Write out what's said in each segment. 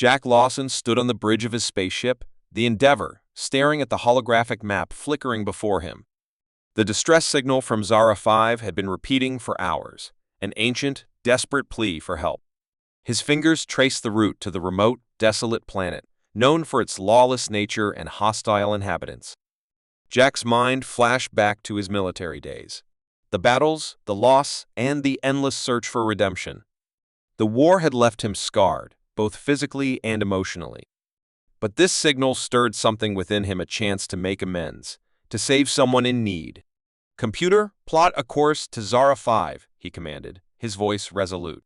Jack Lawson stood on the bridge of his spaceship, the Endeavor, staring at the holographic map flickering before him. The distress signal from Zara 5 had been repeating for hours, an ancient, desperate plea for help. His fingers traced the route to the remote, desolate planet, known for its lawless nature and hostile inhabitants. Jack's mind flashed back to his military days. The battles, the loss, and the endless search for redemption. The war had left him scarred, both physically and emotionally. But this signal stirred something within him, a chance to make amends, to save someone in need. "Computer, plot a course to Zara 5, he commanded, his voice resolute.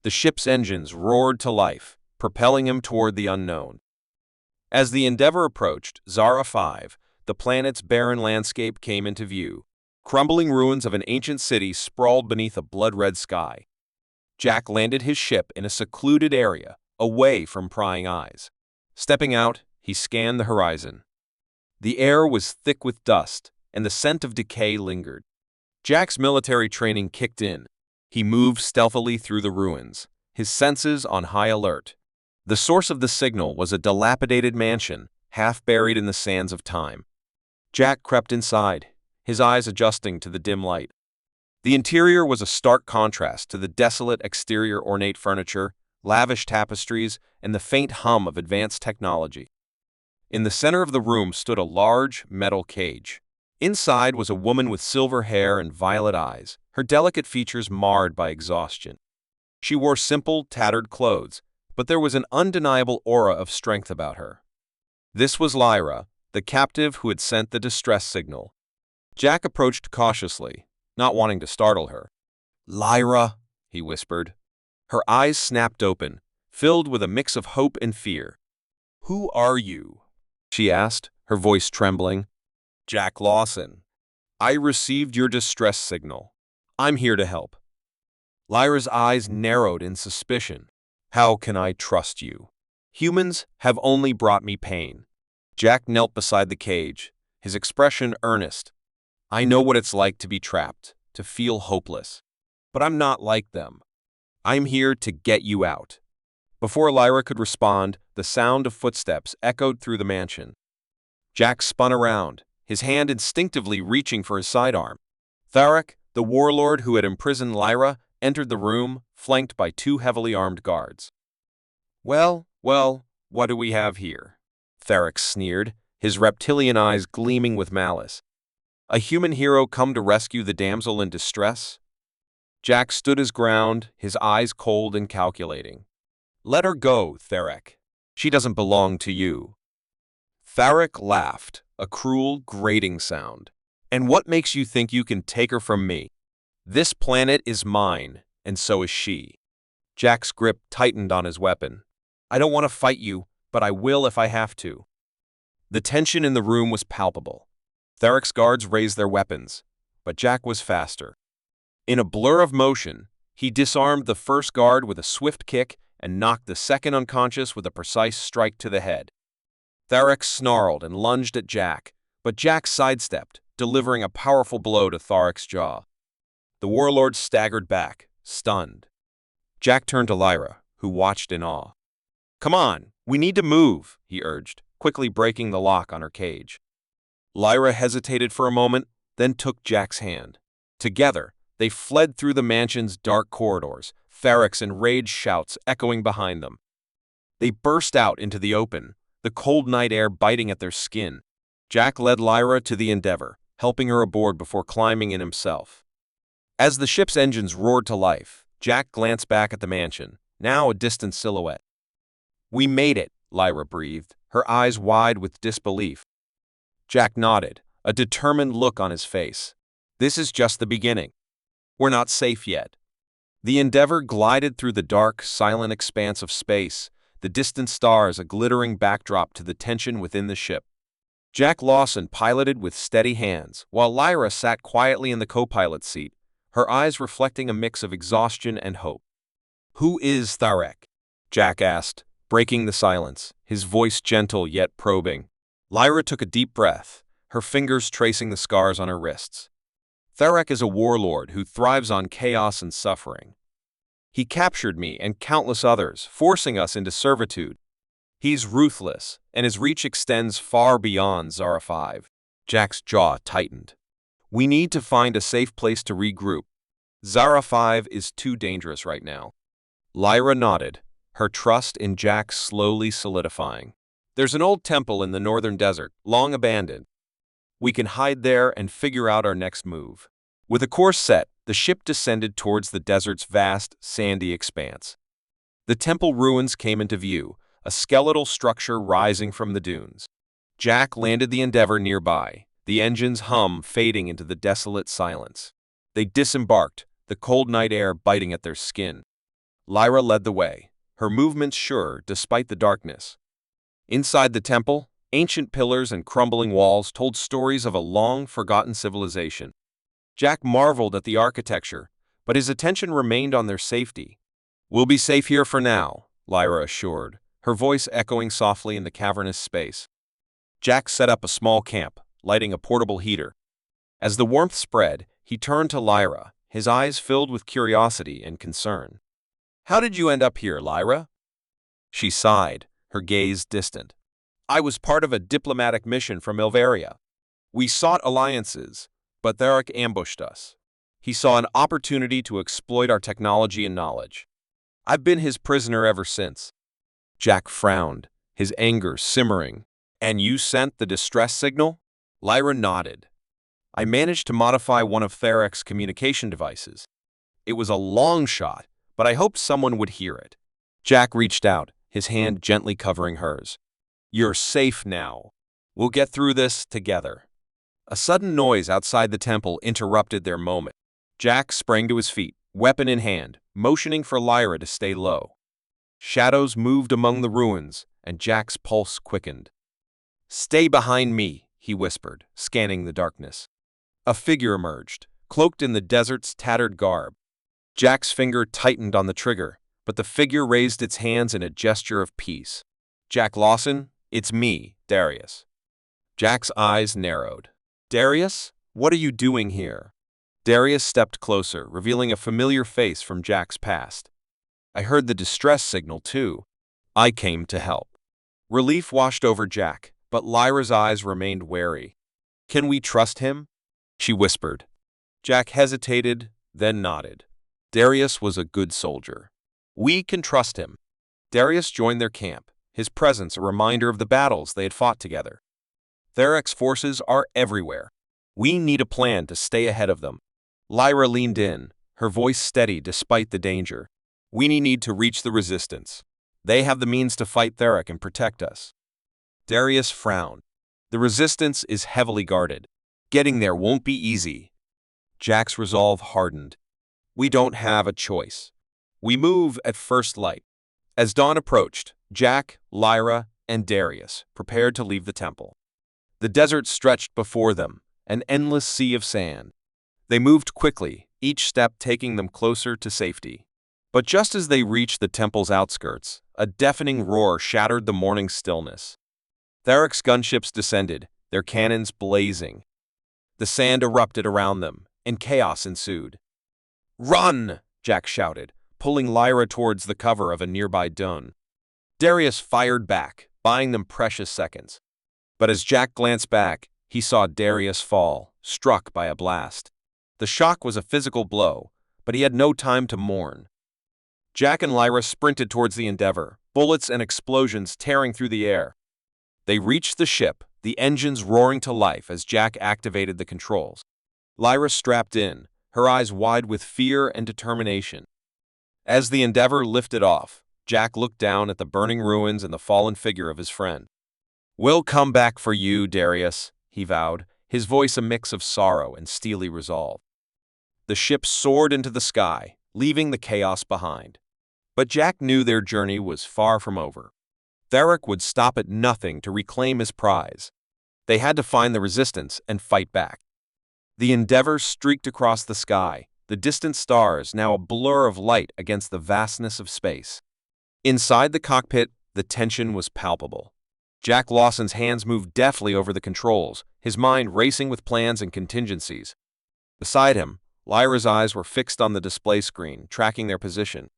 The ship's engines roared to life, propelling him toward the unknown. As the Endeavor approached Zara 5, the planet's barren landscape came into view. Crumbling ruins of an ancient city sprawled beneath a blood-red sky. Jack landed his ship in a secluded area, away from prying eyes. Stepping out, he scanned the horizon. The air was thick with dust, and the scent of decay lingered. Jack's military training kicked in. He moved stealthily through the ruins, his senses on high alert. The source of the signal was a dilapidated mansion, half buried in the sands of time. Jack crept inside, his eyes adjusting to the dim light. The interior was a stark contrast to the desolate exterior, ornate furniture, lavish tapestries, and the faint hum of advanced technology. In the center of the room stood a large, metal cage. Inside was a woman with silver hair and violet eyes, her delicate features marred by exhaustion. She wore simple, tattered clothes, but there was an undeniable aura of strength about her. This was Lyra, the captive who had sent the distress signal. Jack approached cautiously, not wanting to startle her. "Lyra," he whispered. Her eyes snapped open, filled with a mix of hope and fear. "Who are you?" she asked, her voice trembling. "Jack Lawson. I received your distress signal. I'm here to help." Lyra's eyes narrowed in suspicion. "How can I trust you? Humans have only brought me pain." Jack knelt beside the cage, his expression earnest. "I know what it's like to be trapped, to feel hopeless. But I'm not like them. I'm here to get you out." Before Lyra could respond, the sound of footsteps echoed through the mansion. Jack spun around, his hand instinctively reaching for his sidearm. Tharek, the warlord who had imprisoned Lyra, entered the room, flanked by two heavily armed guards. Well, what do we have here?" Tharek sneered, his reptilian eyes gleaming with malice. "A human hero come to rescue the damsel in distress?" Jack stood his ground, his eyes cold and calculating. "Let her go, Tharek. She doesn't belong to you." Tharek laughed, a cruel, grating sound. "And what makes you think you can take her from me? This planet is mine, and so is she." Jack's grip tightened on his weapon. "I don't want to fight you, but I will if I have to." The tension in the room was palpable. Tharek's guards raised their weapons, but Jack was faster. In a blur of motion, he disarmed the first guard with a swift kick and knocked the second unconscious with a precise strike to the head. Tharek snarled and lunged at Jack, but Jack sidestepped, delivering a powerful blow to Tharek's jaw. The warlord staggered back, stunned. Jack turned to Lyra, who watched in awe. "Come on, we need to move," he urged, quickly breaking the lock on her cage. Lyra hesitated for a moment, then took Jack's hand. Together, they fled through the mansion's dark corridors, Tharek's enraged shouts echoing behind them. They burst out into the open, the cold night air biting at their skin. Jack led Lyra to the Endeavor, helping her aboard before climbing in himself. As the ship's engines roared to life, Jack glanced back at the mansion, now a distant silhouette. "We made it," Lyra breathed, her eyes wide with disbelief. Jack nodded, a determined look on his face. "This is just the beginning. We're not safe yet." The Endeavor glided through the dark, silent expanse of space, the distant stars a glittering backdrop to the tension within the ship. Jack Lawson piloted with steady hands, while Lyra sat quietly in the co-pilot seat, her eyes reflecting a mix of exhaustion and hope. "Who is Tharek?" Jack asked, breaking the silence, his voice gentle yet probing. Lyra took a deep breath, her fingers tracing the scars on her wrists. "Tharek is a warlord who thrives on chaos and suffering. He captured me and countless others, forcing us into servitude, He's ruthless, and his reach extends far beyond Zara 5. Jack's jaw tightened. We need to find a safe place to regroup. Zara 5 is too dangerous right now. Lyra nodded, her trust in Jack slowly solidifying. There's an old temple in the northern desert, long abandoned. We can hide there and figure out our next move. With a course set, the ship descended towards the desert's vast, sandy expanse. The temple ruins came into view, a skeletal structure rising from the dunes. Jack landed the Endeavor nearby, the engine's hum fading into the desolate silence. They disembarked, the cold night air biting at their skin. Lyra led the way, her movements sure despite the darkness. Inside the temple, ancient pillars and crumbling walls told stories of a long-forgotten civilization. Jack marveled at the architecture, but his attention remained on their safety. "We'll be safe here for now," Lyra assured, her voice echoing softly in the cavernous space. Jack set up a small camp, lighting a portable heater. As the warmth spread, he turned to Lyra, his eyes filled with curiosity and concern. "How did you end up here, Lyra?" She sighed, her gaze distant. "I was part of a diplomatic mission from Ilveria. We sought alliances, but Theric ambushed us. He saw an opportunity to exploit our technology and knowledge. I've been his prisoner ever since." Jack frowned, his anger simmering. "And you sent the distress signal?" Lyra nodded. "I managed to modify one of Theric's communication devices. It was a long shot, but I hoped someone would hear it." Jack reached out, his hand gently covering hers. "You're safe now. We'll get through this together." A sudden noise outside the temple interrupted their moment. Jack sprang to his feet, weapon in hand, motioning for Lyra to stay low. Shadows moved among the ruins, and Jack's pulse quickened. "Stay behind me," he whispered, scanning the darkness. A figure emerged, cloaked in the desert's tattered garb. Jack's finger tightened on the trigger, but the figure raised its hands in a gesture of peace. "Jack Lawson, it's me, Darius." Jack's eyes narrowed. "Darius, what are you doing here?" Darius stepped closer, revealing a familiar face from Jack's past. "I heard the distress signal, too. I came to help." Relief washed over Jack, but Lyra's eyes remained wary. "Can we trust him?" she whispered. Jack hesitated, then nodded. Darius was a good soldier. "We can trust him." Darius joined their camp, his presence a reminder of the battles they had fought together. "Theric's forces are everywhere. We need a plan to stay ahead of them." Lyra leaned in, her voice steady despite the danger. "We need to reach the resistance. They have the means to fight Theric and protect us." Darius frowned. "The resistance is heavily guarded. Getting there won't be easy." Jack's resolve hardened. "We don't have a choice. We move at first light." As dawn approached, Jack, Lyra, and Darius prepared to leave the temple. The desert stretched before them, an endless sea of sand. They moved quickly, each step taking them closer to safety. But just as they reached the temple's outskirts, a deafening roar shattered the morning stillness. Theric's gunships descended, their cannons blazing. The sand erupted around them, and chaos ensued. "Run!" Jack shouted, pulling Lyra towards the cover of a nearby dune. Darius fired back, buying them precious seconds. But as Jack glanced back, he saw Darius fall, struck by a blast. The shock was a physical blow, but he had no time to mourn. Jack and Lyra sprinted towards the Endeavor, bullets and explosions tearing through the air. They reached the ship, the engines roaring to life as Jack activated the controls. Lyra strapped in, her eyes wide with fear and determination. As the Endeavor lifted off, Jack looked down at the burning ruins and the fallen figure of his friend. "We'll come back for you, Darius," he vowed, his voice a mix of sorrow and steely resolve. The ship soared into the sky, leaving the chaos behind. But Jack knew their journey was far from over. Theric would stop at nothing to reclaim his prize. They had to find the resistance and fight back. The Endeavor streaked across the sky, the distant stars now a blur of light against the vastness of space. Inside the cockpit, the tension was palpable. Jack Lawson's hands moved deftly over the controls, his mind racing with plans and contingencies. Beside him, Lyra's eyes were fixed on the display screen, tracking their position.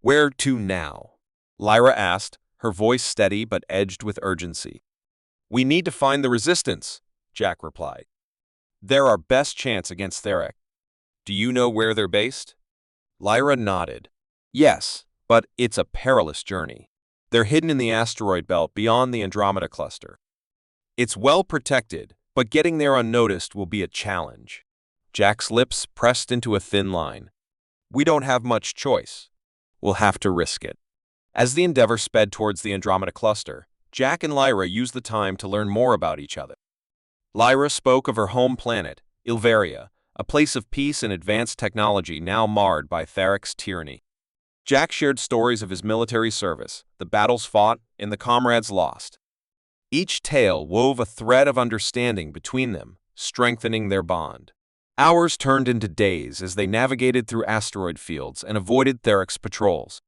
"Where to now?" Lyra asked, her voice steady but edged with urgency. "We need to find the resistance," Jack replied. "They're our best chance against Theric. Do you know where they're based?" Lyra nodded. "Yes, but it's a perilous journey. They're hidden in the asteroid belt beyond the Andromeda cluster. It's well protected, but getting there unnoticed will be a challenge." Jack's lips pressed into a thin line. "We don't have much choice. We'll have to risk it." As the Endeavor sped towards the Andromeda cluster, Jack and Lyra used the time to learn more about each other. Lyra spoke of her home planet, Ilveria, a place of peace and advanced technology now marred by Theric's tyranny. Jack shared stories of his military service, the battles fought, and the comrades lost. Each tale wove a thread of understanding between them, strengthening their bond. Hours turned into days as they navigated through asteroid fields and avoided Theric's patrols.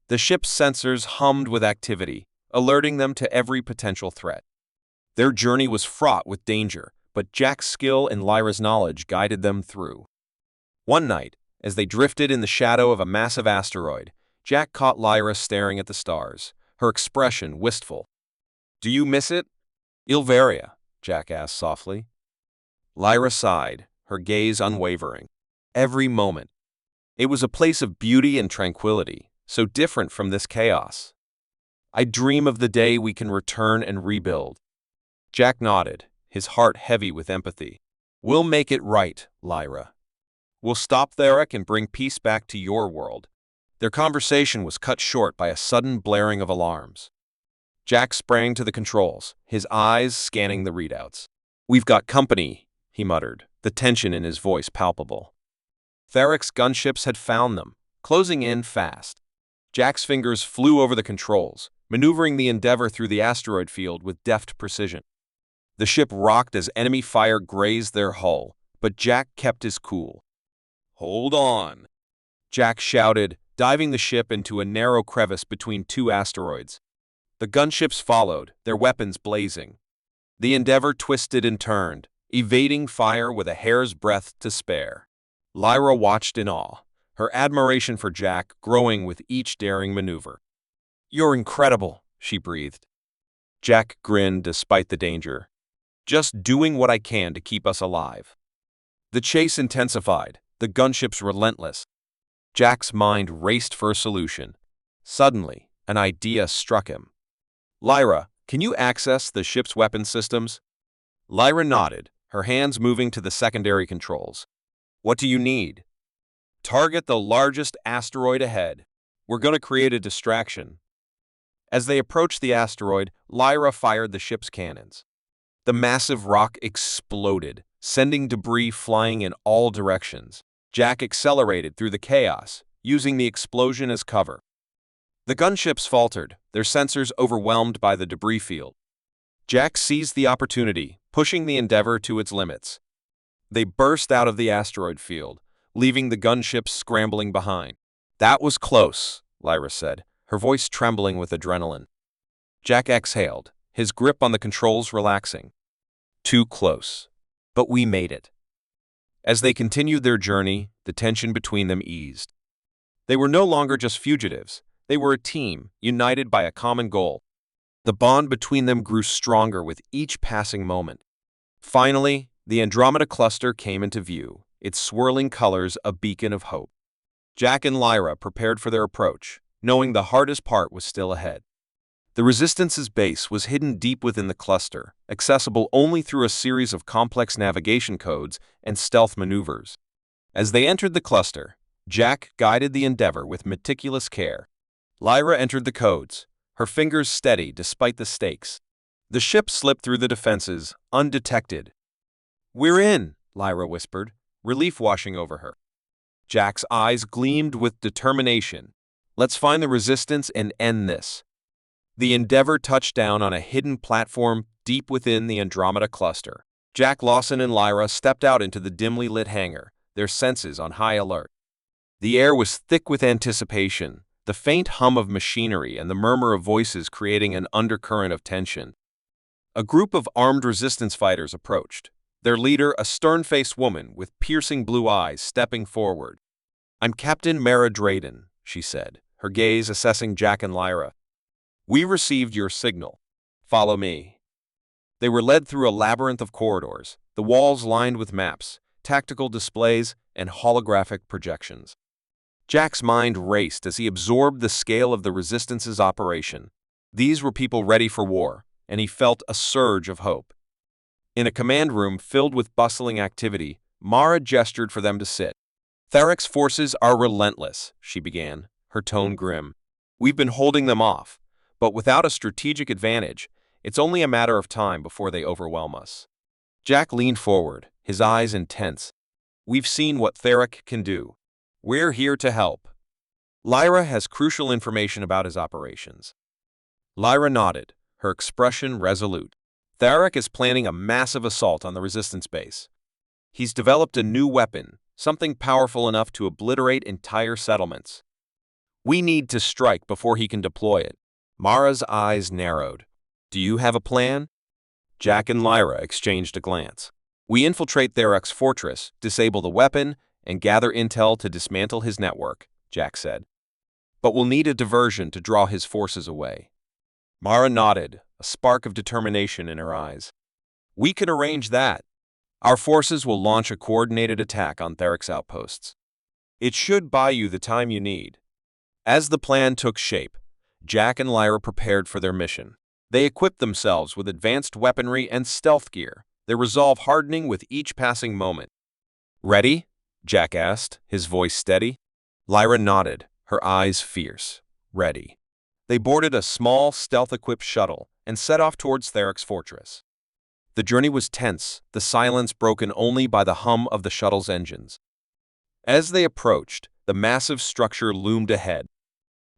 The ship's sensors hummed with activity, alerting them to every potential threat. Their journey was fraught with danger, but Jack's skill and Lyra's knowledge guided them through. One night, as they drifted in the shadow of a massive asteroid, Jack caught Lyra staring at the stars, her expression wistful. "Do you miss it?" "Ilveria," Jack asked softly. Lyra sighed, her gaze unwavering. "Every moment. It was a place of beauty and tranquility, so different from this chaos. I dream of the day we can return and rebuild." Jack nodded, his heart heavy with empathy. "We'll make it right, Lyra. We'll stop Theric and bring peace back to your world." Their conversation was cut short by a sudden blaring of alarms. Jack sprang to the controls, his eyes scanning the readouts. "We've got company," he muttered, the tension in his voice palpable. Theric's gunships had found them, closing in fast. Jack's fingers flew over the controls, maneuvering the Endeavor through the asteroid field with deft precision. The ship rocked as enemy fire grazed their hull, but Jack kept his cool. "Hold on," Jack shouted, diving the ship into a narrow crevice between two asteroids. The gunships followed, their weapons blazing. The Endeavor twisted and turned, evading fire with a hair's breadth to spare. Lyra watched in awe, her admiration for Jack growing with each daring maneuver. "You're incredible," she breathed. Jack grinned despite the danger. "Just doing what I can to keep us alive." The chase intensified, the gunships relentless. Jack's mind raced for a solution. Suddenly, an idea struck him. "Lyra, can you access the ship's weapon systems?" Lyra nodded, her hands moving to the secondary controls. "What do you need?" "Target the largest asteroid ahead. We're going to create a distraction." As they approached the asteroid, Lyra fired the ship's cannons. The massive rock exploded, sending debris flying in all directions. Jack accelerated through the chaos, using the explosion as cover. The gunships faltered, their sensors overwhelmed by the debris field. Jack seized the opportunity, pushing the Endeavor to its limits. They burst out of the asteroid field, leaving the gunships scrambling behind. "That was close," Lyra said, her voice trembling with adrenaline. Jack exhaled, his grip on the controls relaxing. "Too close. But we made it." As they continued their journey, the tension between them eased. They were no longer just fugitives. They were a team, united by a common goal. The bond between them grew stronger with each passing moment. Finally, the Andromeda cluster came into view, its swirling colors a beacon of hope. Jack and Lyra prepared for their approach, knowing the hardest part was still ahead. The Resistance's base was hidden deep within the cluster, accessible only through a series of complex navigation codes and stealth maneuvers. As they entered the cluster, Jack guided the Endeavor with meticulous care. Lyra entered the codes, her fingers steady despite the stakes. The ship slipped through the defenses, undetected. "We're in," Lyra whispered, relief washing over her. Jack's eyes gleamed with determination. "Let's find the Resistance and end this." The Endeavor touched down on a hidden platform deep within the Andromeda cluster. Jack, Lawson, and Lyra stepped out into the dimly lit hangar, their senses on high alert. The air was thick with anticipation, the faint hum of machinery and the murmur of voices creating an undercurrent of tension. A group of armed resistance fighters approached, their leader a stern-faced woman with piercing blue eyes stepping forward. "I'm Captain Mara Drayden," she said, her gaze assessing Jack and Lyra. We received your signal. Follow me. They were led through a labyrinth of corridors, the walls lined with maps, tactical displays, and holographic projections. Jack's mind raced as he absorbed the scale of the Resistance's operation. These were people ready for war, and he felt a surge of hope. In a command room filled with bustling activity, Mara gestured for them to sit. "Tharic's forces are relentless," she began, her tone grim. "We've been holding them off, but without a strategic advantage, it's only a matter of time before they overwhelm us." Jack leaned forward, his eyes intense. "We've seen what Tharic can do. We're here to help." Lyra has crucial information about his operations. Lyra nodded, her expression resolute. "Tharic is planning a massive assault on the Resistance base. He's developed a new weapon, something powerful enough to obliterate entire settlements. We need to strike before he can deploy it." Mara's eyes narrowed. "Do you have a plan?" Jack and Lyra exchanged a glance. "We infiltrate Tharic's fortress, disable the weapon, and gather intel to dismantle his network," Jack said. "But we'll need a diversion to draw his forces away." Mara nodded, a spark of determination in her eyes. "We can arrange that. Our forces will launch a coordinated attack on Tharic's outposts. It should buy you the time you need." As the plan took shape, Jack and Lyra prepared for their mission. They equipped themselves with advanced weaponry and stealth gear, their resolve hardening with each passing moment. "Ready?" Jack asked, his voice steady. Lyra nodded, her eyes fierce. "Ready." They boarded a small, stealth-equipped shuttle and set off towards Tharic's fortress. The journey was tense, the silence broken only by the hum of the shuttle's engines. As they approached, the massive structure loomed ahead.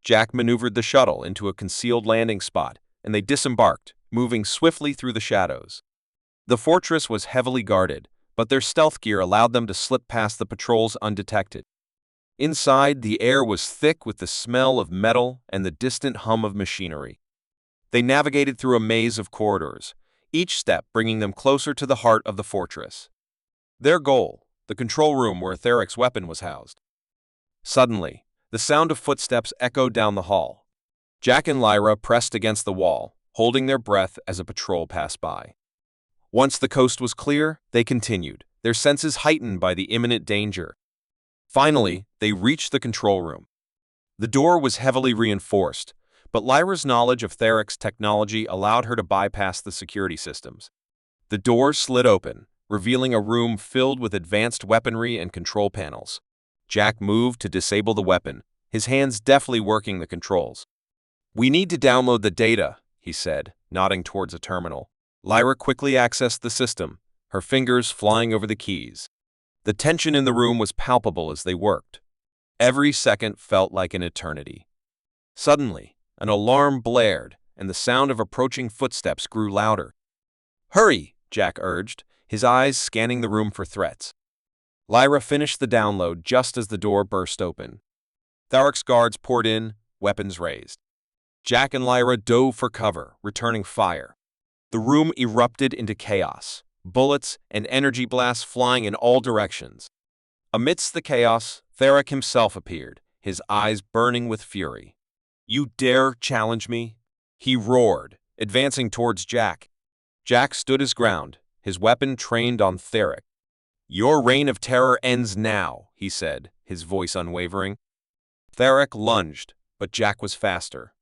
Jack maneuvered the shuttle into a concealed landing spot, and they disembarked, moving swiftly through the shadows. The fortress was heavily guarded, but their stealth gear allowed them to slip past the patrols undetected. Inside, the air was thick with the smell of metal and the distant hum of machinery. They navigated through a maze of corridors, each step bringing them closer to the heart of the fortress. Their goal, the control room where Tharic's weapon was housed. Suddenly, the sound of footsteps echoed down the hall. Jack and Lyra pressed against the wall, holding their breath as a patrol passed by. Once the coast was clear, they continued, their senses heightened by the imminent danger. Finally, they reached the control room. The door was heavily reinforced, but Lyra's knowledge of Tharic's technology allowed her to bypass the security systems. The door slid open, revealing a room filled with advanced weaponry and control panels. Jack moved to disable the weapon, his hands deftly working the controls. "We need to download the data," he said, nodding towards a terminal. Lyra quickly accessed the system, her fingers flying over the keys. The tension in the room was palpable as they worked. Every second felt like an eternity. Suddenly, an alarm blared, and the sound of approaching footsteps grew louder. "Hurry!" Jack urged, his eyes scanning the room for threats. Lyra finished the download just as the door burst open. Tharic's guards poured in, weapons raised. Jack and Lyra dove for cover, returning fire. The room erupted into chaos, bullets and energy blasts flying in all directions. Amidst the chaos, Tharic himself appeared, his eyes burning with fury. "You dare challenge me?" he roared, advancing towards Jack. Jack stood his ground, his weapon trained on Tharic. "Your reign of terror ends now," he said, his voice unwavering. Tharic lunged, but Jack was faster.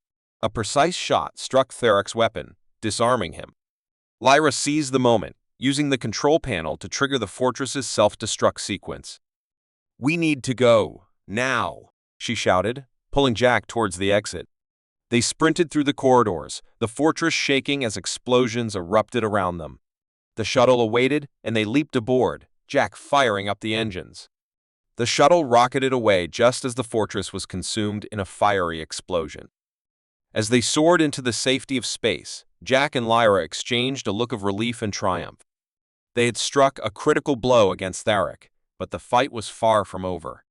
A precise shot struck Tharic's weapon, disarming him. Lyra seized the moment, using the control panel to trigger the fortress's self-destruct sequence. "We need to go, now," she shouted, pulling Jack towards the exit. They sprinted through the corridors, the fortress shaking as explosions erupted around them. The shuttle awaited, and they leaped aboard, Jack firing up the engines. The shuttle rocketed away just as the fortress was consumed in a fiery explosion. As they soared into the safety of space, Jack and Lyra exchanged a look of relief and triumph. They had struck a critical blow against Tharic, but the fight was far from over.